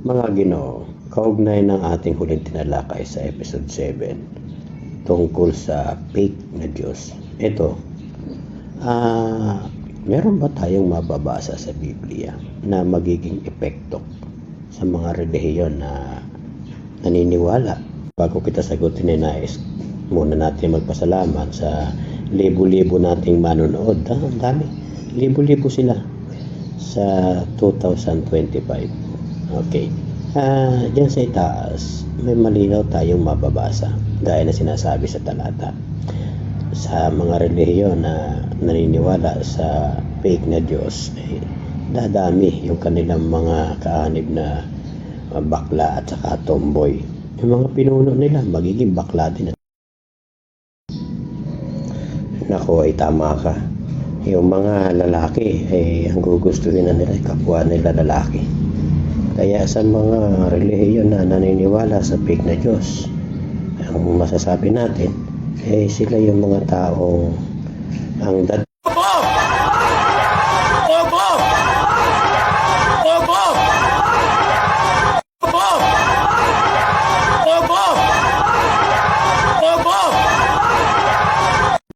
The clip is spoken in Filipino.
Mga Ginoo, kaugnay ng ating huling tinalakay sa episode 7 tungkol sa fake na Diyos. Ito, meron ba tayong mababasa sa Biblia na magiging epekto sa mga relihiyon na naniniwala? Bago kita sagutin ay nais muna natin magpasalamat sa libo-libo nating manonood. Ang dami, libo-libo sila sa 2025. Okay. Diyan sa itaas, may malinaw tayong mababasa gaya na sinasabi sa talata. Sa mga relihiyon na naniniwala sa fake na Diyos, dadami yung kanilang mga kaanib na bakla at saka tomboy. Yung mga pinuno nila, magiging bakla din. Naku, ay tama ka. Yung mga lalaki, ang gugustuhin na nila, kapwa nila lalaki. Kaya sa mga relihiyon na naniniwala sa fake na Diyos, ang masasabi natin, sila yung mga taong ang